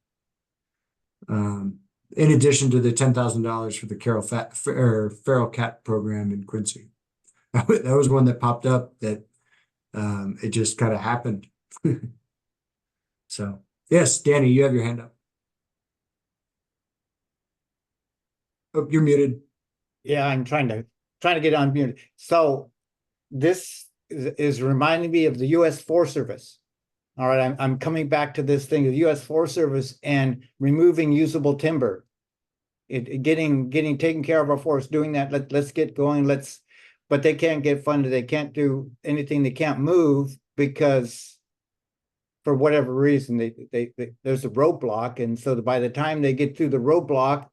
In addition to the $10,000 for the feral cat program in Quincy. That was one that popped up that it just kind of happened. So, yes, Danny, you have your hand up. Oh, you're muted. Yeah, I'm trying to get unmuted. So this is reminding me of the U.S. Forest Service. All right, I'm coming back to this thing, the U.S. Forest Service and removing usable timber. Getting taken care of our forests, doing that. Let's get going. But they can't get funded. They can't do anything. They can't move because for whatever reason, there's a roadblock. And so by the time they get through the roadblock,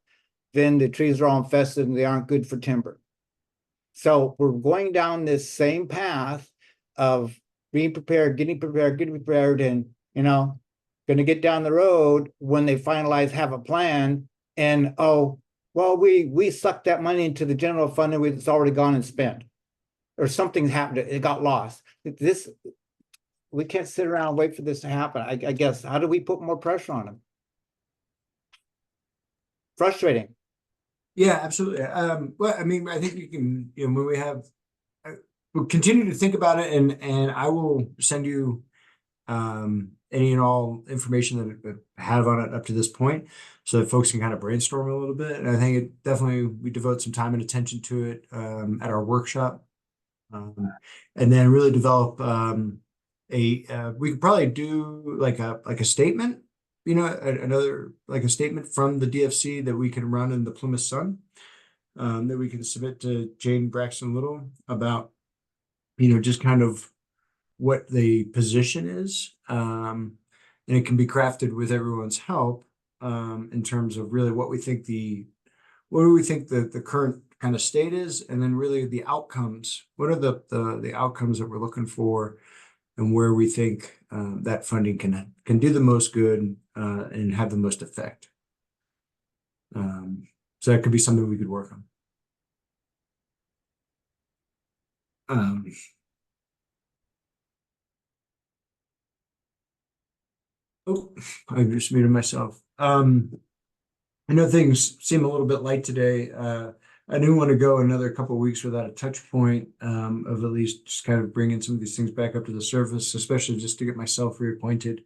then the trees are all infested and they aren't good for timber. So we're going down this same path of being prepared, getting prepared, and going to get down the road when they have a plan, and oh, well, we sucked that money into the general fund and it's already gone and spent, or something happened, it got lost. We can't sit around and wait for this to happen. I guess, how do we put more pressure on them? Frustrating. Yeah, absolutely. Well, I mean, I think you can, when we have, we'll continue to think about it, and I will send you any and all information that I have on it up to this point, so that folks can kind of brainstorm a little bit. And I think it definitely, we devote some time and attention to it at our workshop, and then really develop we could probably do like a statement. Another like a statement from the DFC that we can run in the Plymouth Sun, that we can submit to Jane Braxton Little about, just kind of what the position is. And it can be crafted with everyone's help, in terms of really what do we think the current kind of state is, and then really the outcomes. What are the outcomes that we're looking for, and where we think that funding can do the most good and have the most effect. So that could be something we could work on. Oh, I just muted myself. I know things seem a little bit light today. I didn't want to go another couple of weeks without a touch point of at least just kind of bringing some of these things back up to the surface, especially just to get myself reacquainted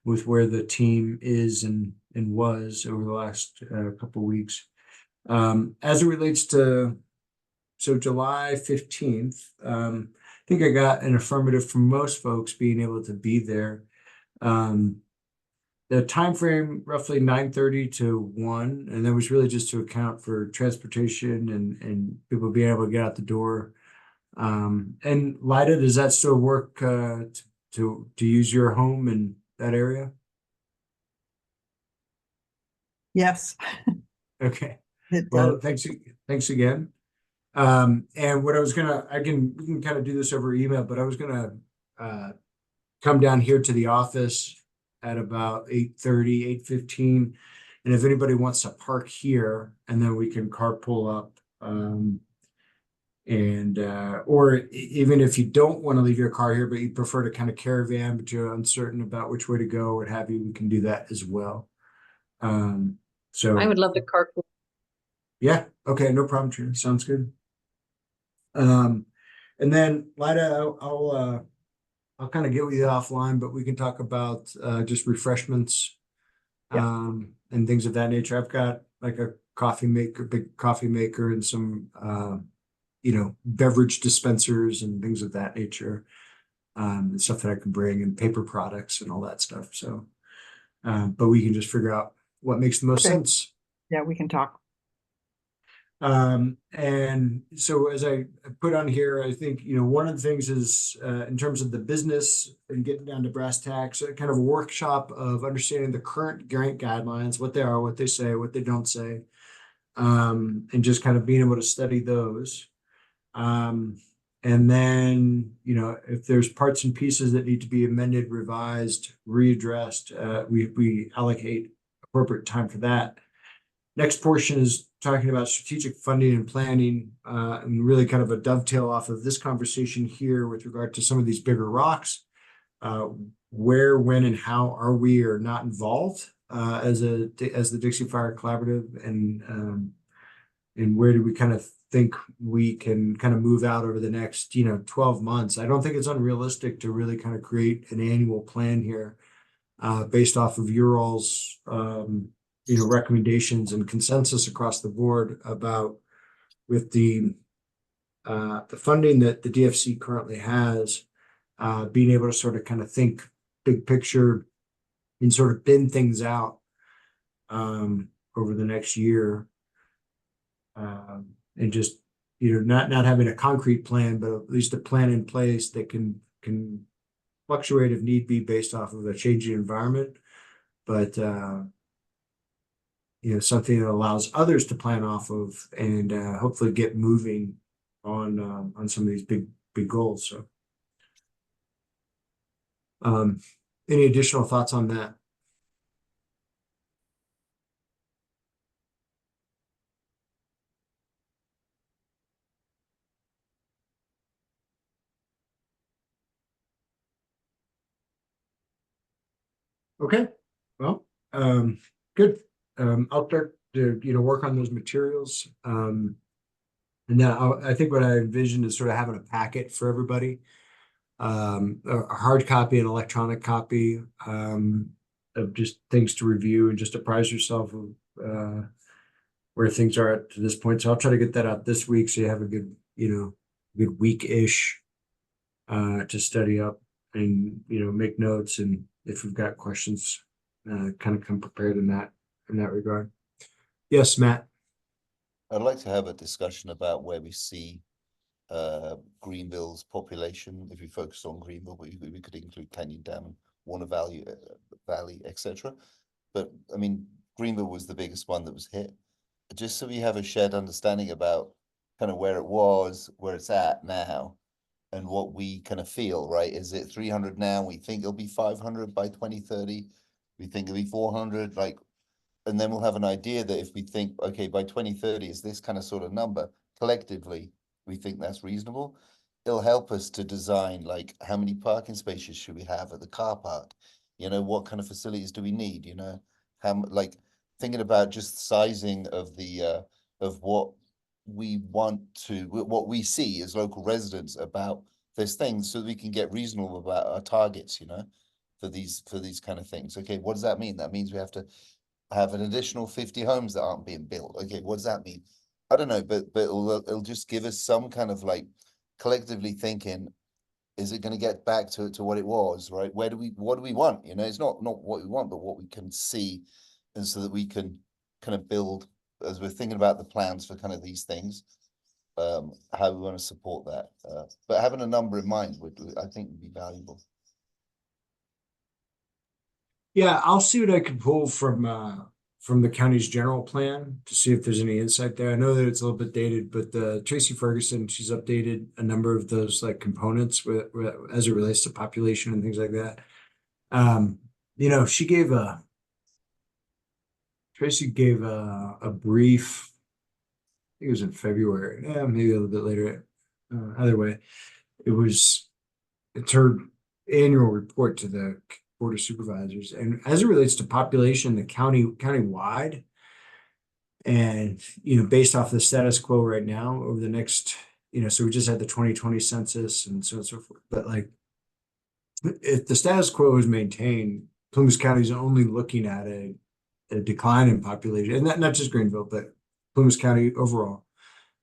with where the team is and was over the last couple of weeks. As it relates to, so July 15th, I think I got an affirmative from most folks being able to be there. The time frame roughly 9:30 to 1, and that was really just to account for transportation and people being able to get out the door. And Lida, does that still work to use your home in that area? Yes. Okay. It Well, does. thanks again. And what I was gonna, we can kind of do this over email, but I was gonna come down here to the office at about 8:30, 8:15. And if anybody wants to park here, and then we can carpool up. Or even if you don't want to leave your car here, but you prefer to kind of caravan, but you're uncertain about which way to go, what have you, we can do that as well. So I would love to carpool. yeah, okay, no problem, Trina. Sounds good. And then Lida, I'll kind of get with you offline, but we can talk about just refreshments, and things of that nature. I've got like a big coffee maker, and some beverage dispensers and things of that nature, and stuff that I can bring, and paper products and all that stuff. So, but we can just figure out what makes the most Okay. sense. Yeah, we can talk. And so as I put on here, I think, one of the things is, in terms of the business and getting down to brass tacks, kind of a workshop of understanding the current grant guidelines, what they are, what they say, what they don't say, and just kind of being able to study those. And then, if there's parts and pieces that need to be amended, revised, readdressed, we allocate appropriate time for that. Next portion is talking about strategic funding and planning, and really kind of a dovetail off of this conversation here with regard to some of these bigger rocks. Where, when, and how are we or not involved as the Dixie Fire Collaborative, and where do we kind of think we can kind of move out over the next 12 months. I don't think it's unrealistic to really kind of create an annual plan here based off of your all's recommendations and consensus across the board about with the funding that the DFC currently has, being able to sort of kind of think big picture and sort of bin things out over the next year, and just not having a concrete plan, but at least a plan in place that can fluctuate if need be based off of a changing environment, but something that allows others to plan off of and hopefully get moving on some of these big goals. So any additional thoughts on that? Okay, well, good. I'll start to work on those materials, and then I think what I envisioned is sort of having a packet for everybody, a hard copy and electronic copy of just things to review and just apprise yourself of where things are at to this point. So I'll try to get that out this week so you have a good good week-ish to study up and make notes, and if we've got questions, kind of come prepared in that regard. Yes, Matt. I'd like to have a discussion about where we see Greenville's population. If we focus on Greenville, we could include Canyon Dam and Warner Valley, etc. But I mean, Greenville was the biggest one that was hit. Just so we have a shared understanding about kind of where it was, where it's at now, and what we kind of feel, right? Is it 300 now? We think it'll be 500 by 2030. We think it'll be 400, and then we'll have an idea that if we think, okay, by 2030 is this kind of sort of number, collectively, we think that's reasonable. It'll help us to design, how many parking spaces should we have at the car park? What kind of facilities do we need? Thinking about just sizing of the, of what we see as local residents about this thing, so that we can get reasonable about our targets, for these kind of things. Okay, what does that mean? That means we have to have an additional 50 homes that aren't being built. Okay, what does that mean? I don't know, but it'll just give us some kind of collectively thinking, is it going to get back to what it was, right? What do we want? It's not what we want, but what we can see, and so that we can kind of build, as we're thinking about the plans for kind of these things, how we want to support that. But having a number in mind I think would be valuable. Yeah, I'll see what I can pull from the county's general plan to see if there's any insight there. I know that it's a little bit dated, but Tracy Ferguson, she's updated a number of those components as it relates to population and things like that. Tracy gave a brief, I think it was in February, maybe a little bit later. Either way, it's her annual report to the Board of Supervisors, and as it relates to population, the countywide, and based off the status quo right now over the next, so we just had the 2020 census and so on and so forth. But if the status quo is maintained, Plumas County is only looking at a decline in population, and not just Greenville, but Plumas County overall,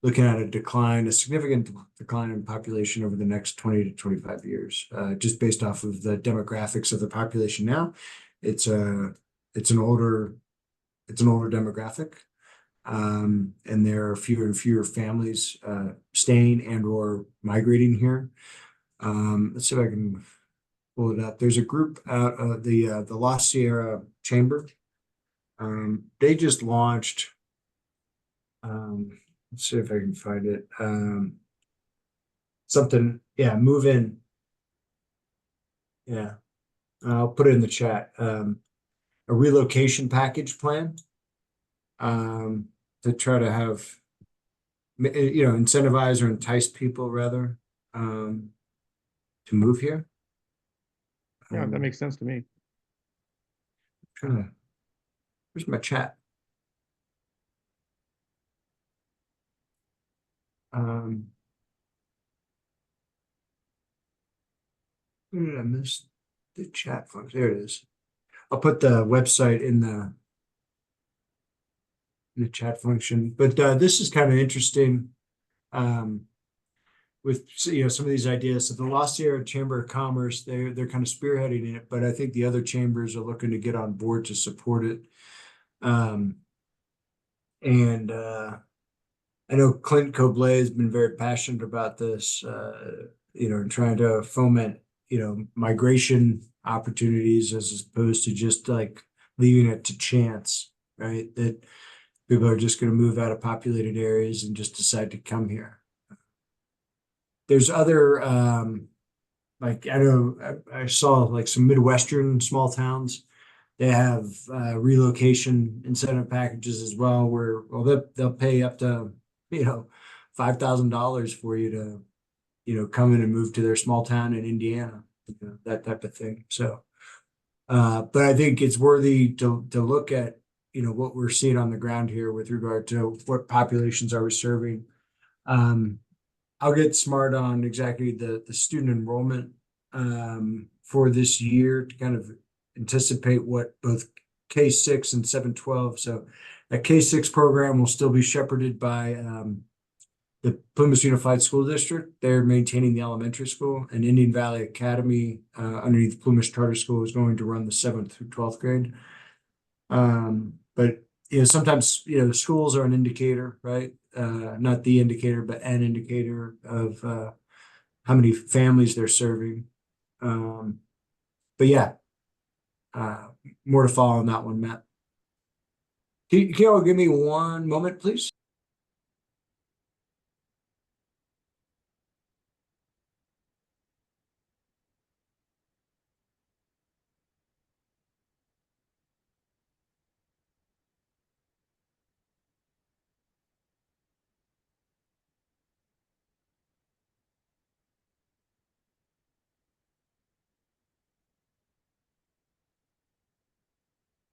looking at a significant decline in population over the next 20 to 25 years, just based off of the demographics of the population now. It's an older demographic, and there are fewer and fewer families staying and or migrating here. Let's see if I can pull it up. There's a group out of the Lost Sierra Chamber. They just launched Let's see if I can find it. Something, yeah, move in. Yeah, I'll put it in the chat. A relocation package plan. To try to have, incentivize or entice people rather, to move here. Yeah, that makes sense to me. Where's my chat? Where did I miss the chat function? There it is. I'll put the website in the chat function. But this is kind of interesting. With some of these ideas. So the La Sierra Chamber of Commerce, they're kind of spearheading it, but I think the other chambers are looking to get on board to support it. And I know Clint Cobley has been very passionate about this, and trying to foment, migration opportunities as opposed to just like leaving it to chance, right? That people are just going to move out of populated areas and just decide to come here. There's other, like I know I saw like some Midwestern small towns. They have relocation incentive packages as well, where they'll pay up to $5,000 for you to come in and move to their small town in Indiana, that type of thing. So, but I think it's worthy to look at what we're seeing on the ground here with regard to what populations are we serving. I'll get smart on exactly the student enrollment for this year to kind of anticipate what both K-6 and 712. So that K-6 program will still be shepherded by the Plymouth Unified School District. They're maintaining the elementary school, and Indian Valley Academy underneath Plymouth Charter School is going to run the 7th through 12th grade. But sometimes the schools are an indicator, right? Not the indicator, but an indicator of how many families they're serving. But yeah, more to follow on that one, Matt. Can you all give me one moment, please?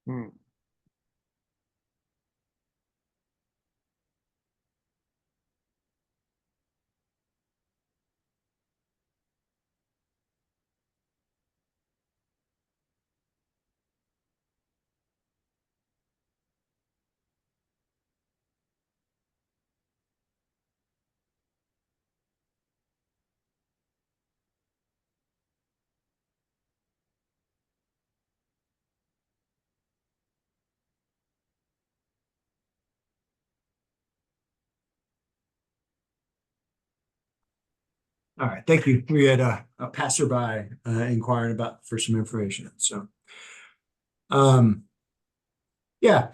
Hmm. All right, thank you. We had a passerby inquiring for some information. So, yeah.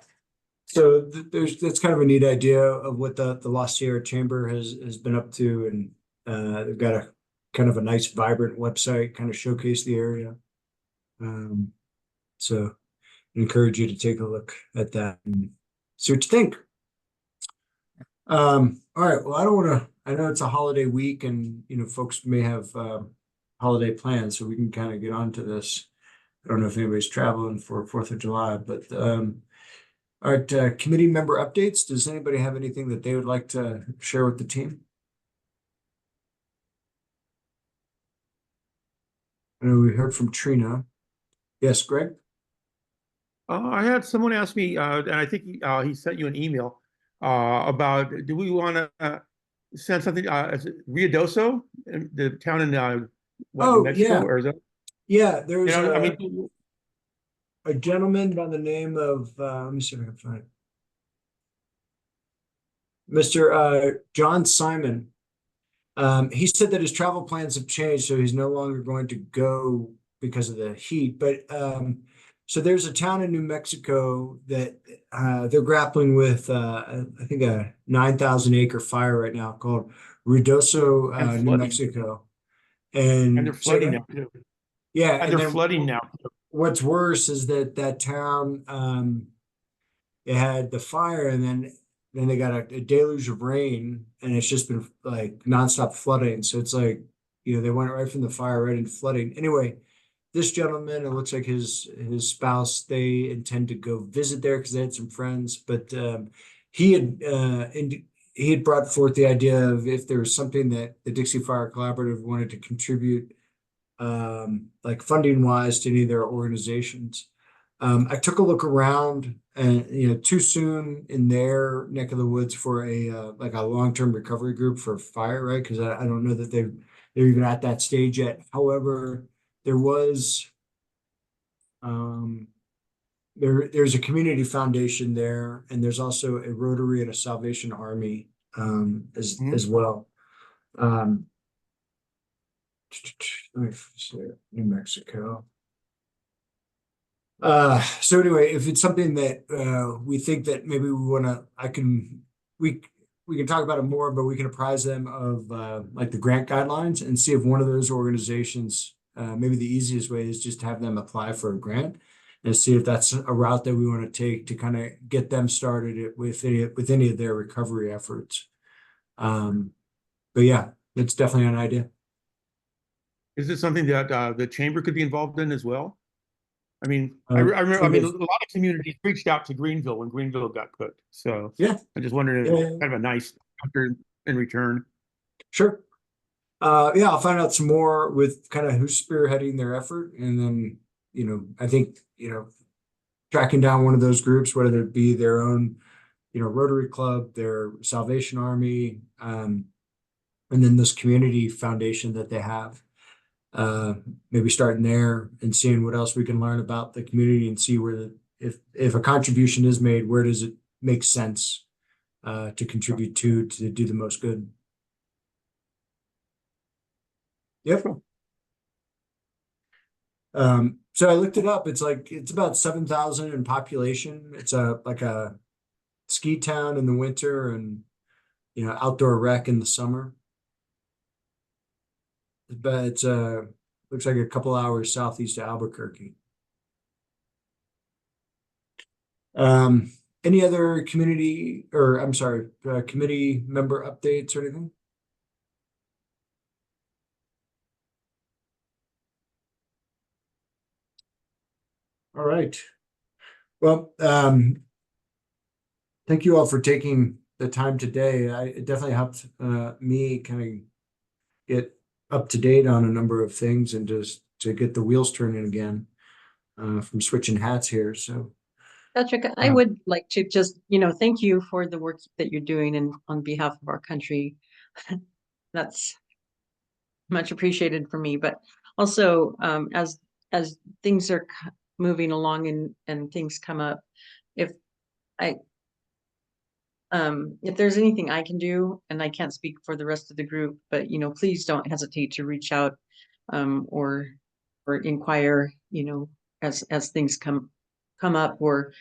So that's kind of a neat idea of what the La Sierra Chamber has been up to, and they've got a kind of a nice, vibrant website, kind of showcase the area. So, I encourage you to take a look at that and see what you think. All right. Well, I don't want to. I know it's a holiday week, and folks may have holiday plans, so we can kind of get on to this. I don't know if anybody's traveling for 4th of July, but all right. Committee member updates. Does anybody have anything that they would like to share with the team? I know we heard from Trina. Yes, Greg. I had someone ask me, and I think he sent you an email about, do we want to send something, is it Ruidoso, the town in New Mexico, yeah. or is that? Yeah, there's I mean, a gentleman by the name of, let me see if I can find it. Mr. John Simon. He said that his travel plans have changed, so he's no longer going to go because of the heat. But So there's a town in New Mexico that they're grappling with I think a 9,000 acre fire right now called Ruidoso, And New flooding. Mexico. And they're And so flooding now too. yeah, And and they're then flooding now. what's worse is that that town it had the fire and then they got a deluge of rain and it's just been like nonstop flooding. So it's like, they went right from the fire right into flooding. Anyway, this gentleman, it looks like his spouse, they intend to go visit there because they had some friends, but he had he had brought forth the idea of if there was something that the Dixie Fire Collaborative wanted to contribute, like funding wise to any of their organizations. I took a look around and, too soon in their neck of the woods for a like a long-term recovery group for fire, right? Because I don't know that they're even at that stage yet. However, there was there's a community foundation there, and there's also a Rotary and a Salvation Army as well. Let me see, New Mexico. So anyway, if it's something that we think that maybe we want to, we can talk about it more, but we can apprise them of like the grant guidelines and see if one of those organizations, maybe the easiest way is just to have them apply for a grant and see if that's a route that we want to take to kind of get them started with any of their recovery efforts. But yeah, it's definitely an idea. Is this something that the chamber could be involved in as well? I mean, I Um, remember, I mean, a chambers- lot of communities reached out to Greenville when Greenville got cooked. So Yeah. I just wondered if Yeah, yeah, yeah. kind of a nice after in return. Sure. Yeah, I'll find out some more with kind of who's spearheading their effort. And then, I think, tracking down one of those groups, whether it be their own, Rotary Club, their Salvation Army, and then this community foundation that they have. Maybe starting there and seeing what else we can learn about the community and see where if a contribution is made, where does it make sense to contribute to do the most good. Yep. So I looked it up. It's about 7,000 in population. It's like a ski town in the winter and outdoor rec in the summer. But it's looks like a couple hours southeast of Albuquerque. Any other community or I'm sorry, committee member updates or anything? All right. Well, thank you all for taking the time today. It definitely helped me kind of get up to date on a number of things and just to get the wheels turning again from switching hats here. So Patrick, I would like to just, thank you for the work that you're doing and on behalf of our country. That's much appreciated for me, but also as things are moving along and things come up, if there's anything I can do, and I can't speak for the rest of the group, but please don't hesitate to reach out or inquire, as things come up, or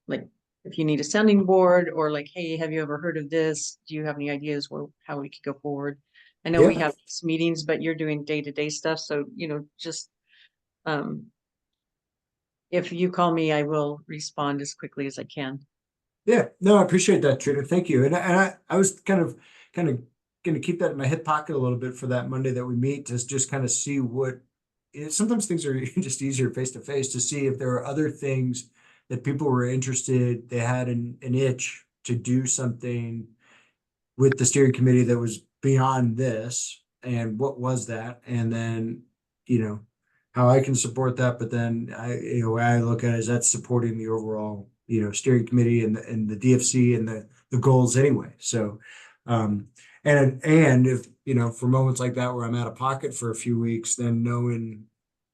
like if you need a sounding board or like, hey, have you ever heard of this? Do you have any ideas how we could go forward? I know we Yeah. have these meetings, but you're doing day-to-day stuff, so just if you call me, I will respond as quickly as I can. Yeah, no, I appreciate that, Trina. Thank you. And I was kind of going to keep that in my hip pocket a little bit for that Monday that we meet to just kind of see what. Sometimes things are just easier face to face to see if there are other things that people were interested. They had an itch to do something with the steering committee that was beyond this, and what was that, and then how I can support that. But then way I look at it is that's supporting the overall steering committee and the DFC and the goals anyway. So and if for moments like that where I'm out of pocket for a few weeks, then knowing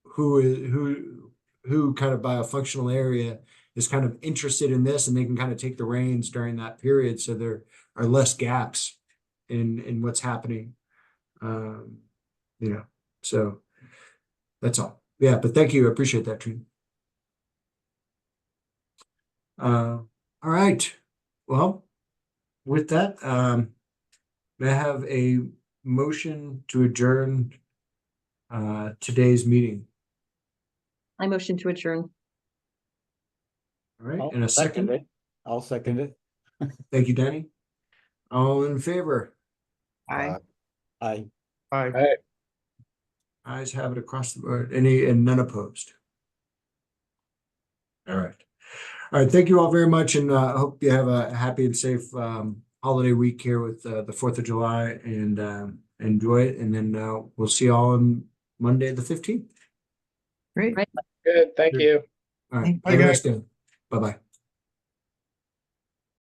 who kind of by a functional area is kind of interested in this and they can kind of take the reins during that period, so there are less gaps in what's happening. So that's all. Yeah, but thank you. I appreciate that, Trina. All right, well, with that, may I have a motion to adjourn today's meeting? I motion to adjourn. All right, I'll in a second. it. I'll second it. Thank you, Danny. All in favor? Aye. Aye. Aye. Alright, Ayes have it across the board. Any and none opposed. All right. All right. Thank you all very much, and I hope you have a happy and safe holiday week here with the 4th of July, and enjoy it. And then we'll see you all on Monday the 15th. Great. Right. good, thank you. All right. Thank Have a you. nice day. Bye bye.